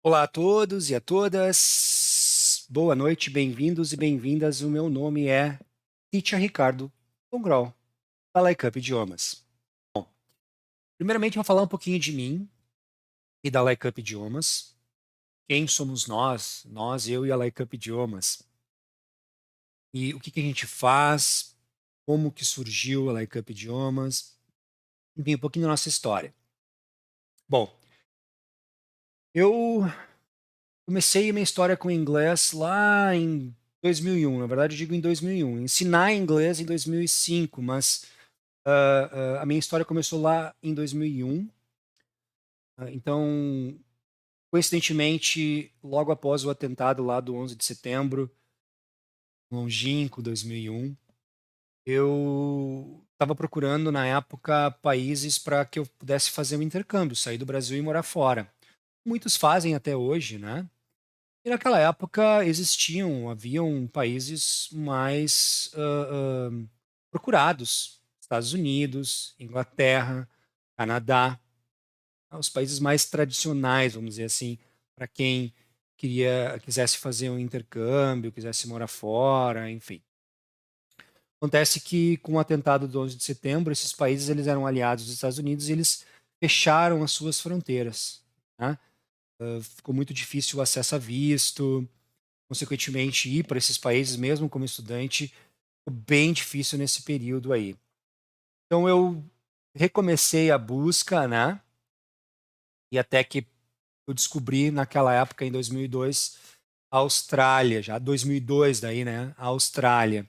Olá a todos e a todas. Boa noite, bem-vindos e bem-vindas. O meu nome é Teacher Ricardo Congrol, da Like Idiomas. Primeiramente, vou falar um pouquinho de mim e da Like Idiomas. Quem somos nós? Nós, eu e a Like Idiomas. E o que a gente faz? Como que surgiu a Like Idiomas? Enfim, um pouquinho da nossa história. Bom, eu comecei minha história com inglês lá em 2001. Na verdade, eu digo em 2001. Ensinar inglês em 2005, mas a minha história começou lá em 2001. Então, coincidentemente, logo após o atentado lá do 11 de setembro, longínquo 2001, eu estava procurando, na época, países para que eu pudesse fazer um intercâmbio, sair do Brasil e morar fora. Muitos fazem até hoje, né? E naquela época haviam países mais procurados: Estados Unidos, Inglaterra, Canadá, os países mais tradicionais, vamos dizer assim, para quem quisesse fazer um intercâmbio, quisesse morar fora, enfim. Acontece que com o atentado do 11 de setembro, esses países eles eram aliados dos Estados Unidos e eles fecharam as suas fronteiras, né? Ficou muito difícil o acesso a visto, consequentemente ir para esses países, mesmo como estudante, ficou bem difícil nesse período aí. Então eu recomecei a busca, né? E até que eu descobri naquela época, em 2002, a Austrália, já 2002 daí, né? A Austrália,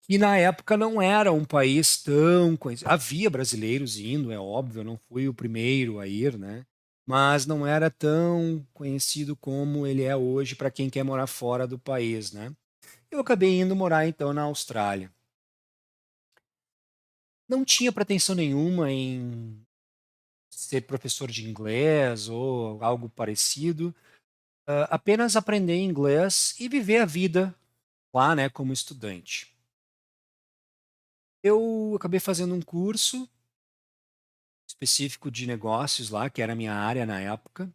que na época não era um país tão conhecido. Havia brasileiros indo, é óbvio, eu não fui o primeiro a ir, né? Mas não era tão conhecido como ele é hoje para quem quer morar fora do país, né? Eu acabei indo morar então na Austrália. Não tinha pretensão nenhuma em ser professor de inglês ou algo parecido, apenas aprender inglês e viver a vida lá, né, como estudante. Eu acabei fazendo um curso específico de negócios lá, que era a minha área na época,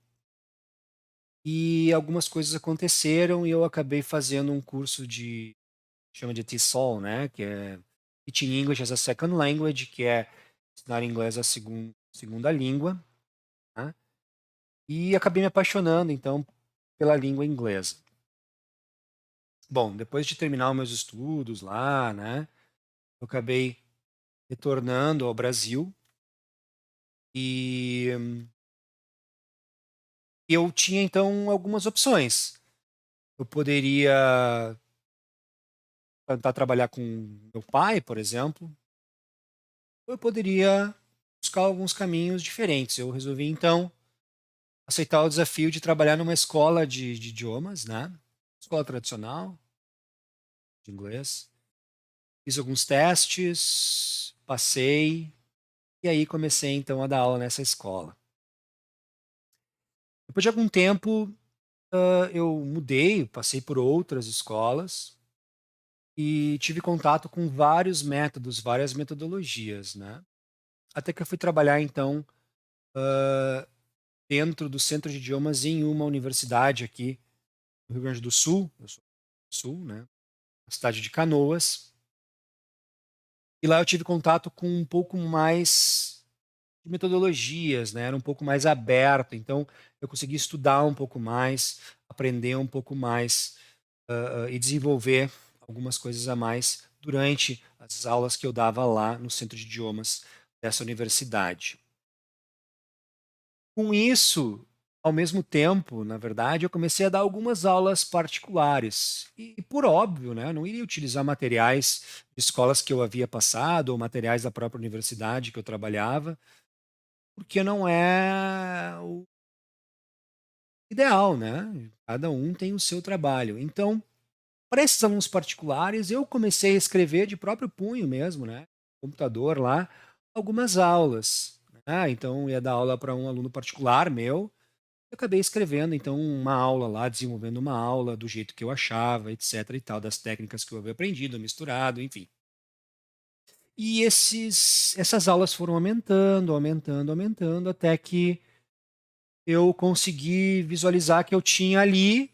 e algumas coisas aconteceram e eu acabei fazendo um curso chama de TESOL, né, que é Teaching English as a Second Language, que é ensinar inglês a segunda língua, né, e acabei me apaixonando, então, pela língua inglesa. Bom, depois de terminar os meus estudos lá, né, eu acabei retornando ao Brasil e eu tinha então algumas opções. Eu poderia tentar trabalhar com meu pai, por exemplo, ou eu poderia buscar alguns caminhos diferentes. Eu resolvi então aceitar o desafio de trabalhar numa escola de idiomas, né? Escola tradicional de inglês. Fiz alguns testes, passei, e aí comecei então a dar aula nessa escola. Depois de algum tempo, eu mudei, passei por outras escolas e tive contato com vários métodos, várias metodologias, né? Até que eu fui trabalhar então dentro do Centro de Idiomas em uma universidade aqui no Rio Grande do Sul, eu sou do Sul, né? Na cidade de Canoas. E lá eu tive contato com um pouco mais de metodologias, né? Era um pouco mais aberto, então eu consegui estudar um pouco mais, aprender um pouco mais e desenvolver algumas coisas a mais durante as aulas que eu dava lá no Centro de Idiomas dessa universidade. Com isso, ao mesmo tempo, na verdade, eu comecei a dar algumas aulas particulares. E por óbvio, né, eu não iria utilizar materiais de escolas que eu havia passado ou materiais da própria universidade que eu trabalhava, porque não é o ideal, né? Cada um tem o seu trabalho. Então, para esses alunos particulares, eu comecei a escrever de próprio punho mesmo, né? Computador lá, algumas aulas. Né? Então, eu ia dar aula para um aluno particular meu. Eu acabei escrevendo, então, uma aula lá, desenvolvendo uma aula do jeito que eu achava, etc. e tal, das técnicas que eu havia aprendido, misturado, enfim. E essas aulas foram aumentando, aumentando, aumentando, até que eu consegui visualizar que eu tinha ali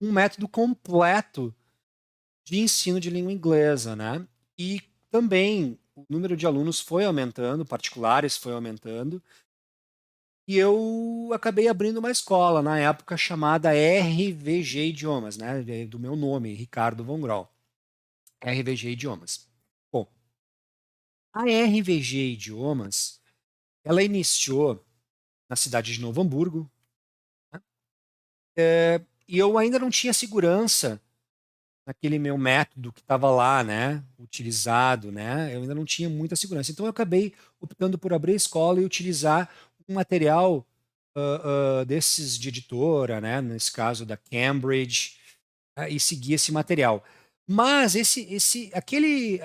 um método completo de ensino de língua inglesa, né? E também o número de alunos foi aumentando, particulares foi aumentando, e eu acabei abrindo uma escola na época chamada RVG Idiomas, né? Do meu nome, Ricardo Von Grol. RVG Idiomas. Bom, a RVG Idiomas, ela iniciou na cidade de Novo Hamburgo, né? E eu ainda não tinha segurança naquele meu método que estava lá, né, utilizado, né, eu ainda não tinha muita segurança. Então eu acabei optando por abrir a escola e utilizar um material desses de editora, né, nesse caso da Cambridge, e seguir esse material. Mas aquele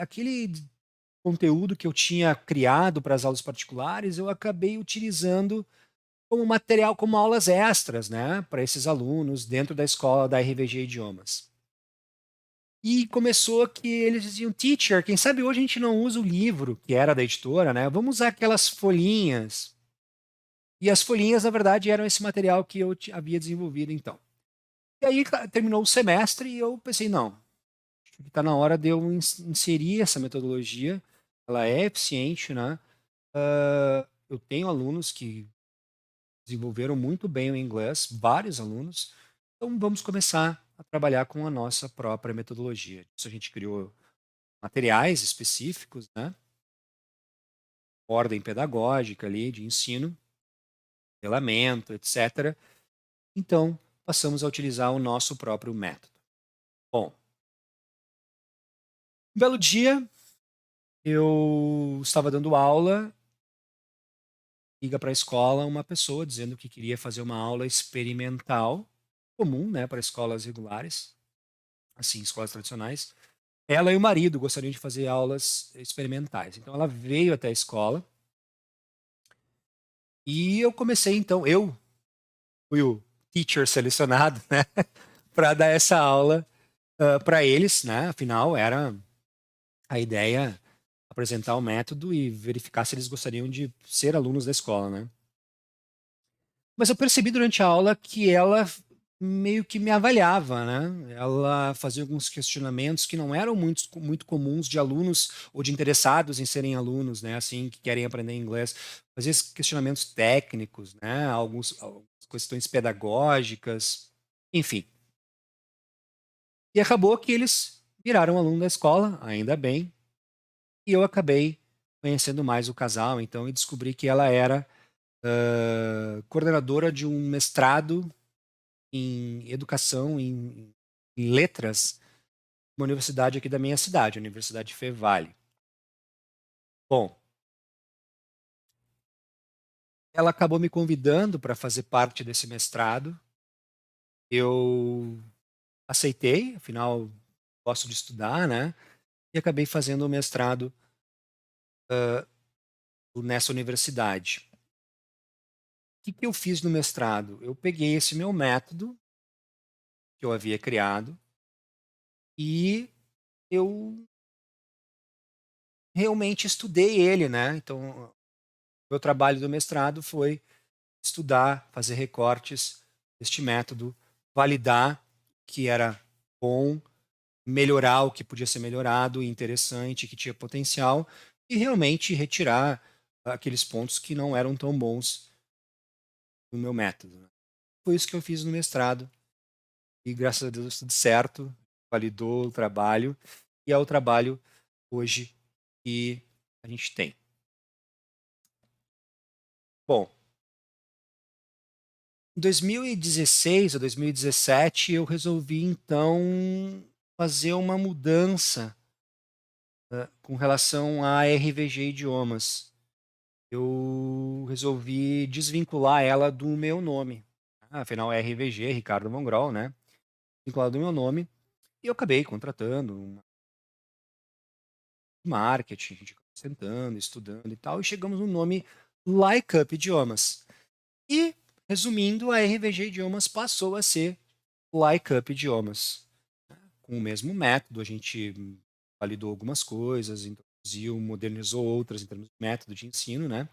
conteúdo que eu tinha criado para as aulas particulares, eu acabei utilizando como material, como aulas extras, né, para esses alunos dentro da escola da RVG Idiomas. E começou que eles diziam, teacher, quem sabe hoje a gente não usa o livro, que era da editora, né? Vamos usar aquelas folhinhas. E as folhinhas, na verdade, eram esse material que eu havia desenvolvido então. E aí terminou o semestre e eu pensei, não, está na hora de eu inserir essa metodologia. Ela é eficiente, né? Eu tenho alunos que desenvolveram muito bem o inglês, vários alunos. Então vamos começar a trabalhar com a nossa própria metodologia. Isso a gente criou materiais específicos, né? Ordem pedagógica ali de ensino, regulamento, etc. Então, passamos a utilizar o nosso próprio método. Bom, um belo dia, eu estava dando aula, liga para a escola uma pessoa dizendo que queria fazer uma aula experimental, comum, né, para escolas regulares, assim, escolas tradicionais. Ela e o marido gostariam de fazer aulas experimentais. Então, ela veio até a escola e eu comecei, então, eu fui o teacher selecionado, né, para dar essa aula para eles, né? Afinal, era a ideia apresentar o método e verificar se eles gostariam de ser alunos da escola, né? Mas eu percebi durante a aula que ela meio que me avaliava, né? Ela fazia alguns questionamentos que não eram muito comuns de alunos ou de interessados em serem alunos, né? Assim, que querem aprender inglês. Fazia esses questionamentos técnicos, né? Algumas questões pedagógicas, enfim. E acabou que eles viraram aluno da escola, ainda bem, e eu acabei conhecendo mais o casal, então, e descobri que ela era coordenadora de um mestrado em educação, em letras, uma universidade aqui da minha cidade, a Universidade Fevale. Bom, ela acabou me convidando para fazer parte desse mestrado. Eu aceitei, afinal, gosto de estudar, né? E acabei fazendo o mestrado nessa universidade. O que eu fiz no mestrado? Eu peguei esse meu método que eu havia criado e eu realmente estudei ele, né? Então, meu trabalho do mestrado foi estudar, fazer recortes deste método, validar que era bom, melhorar o que podia ser melhorado, interessante, que tinha potencial, e realmente retirar aqueles pontos que não eram tão bons no meu método, né? Foi isso que eu fiz no mestrado. E graças a Deus tudo certo, validou o trabalho e é o trabalho hoje que a gente tem. Bom, em 2016 ou 2017 eu resolvi então fazer uma mudança com relação à RVG Idiomas. Eu resolvi desvincular ela do meu nome. Afinal, é RVG, Ricardo Von Grol, né? Vinculado do meu nome. E eu acabei contratando uma marketing, a gente acabou sentando, estudando e tal, e chegamos no nome Like Up Idiomas. E, resumindo, a RVG Idiomas passou a ser Like Up Idiomas. Com o mesmo método, a gente validou algumas coisas, introduziu, modernizou outras em termos de método de ensino, né?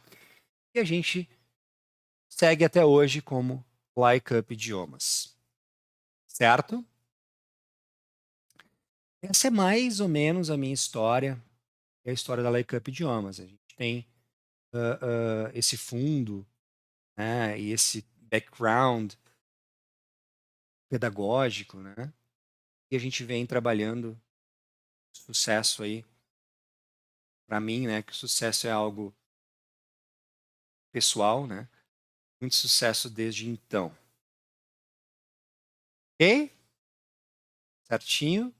E a gente segue até hoje como Like-Up Idiomas, certo? Essa é mais ou menos a minha história, é a história da Like-Up Idiomas. A gente tem esse fundo, né, e esse background pedagógico, né, e a gente vem trabalhando sucesso aí, para mim, né, que o sucesso é algo pessoal, né, muito sucesso desde então. Ok? Certinho?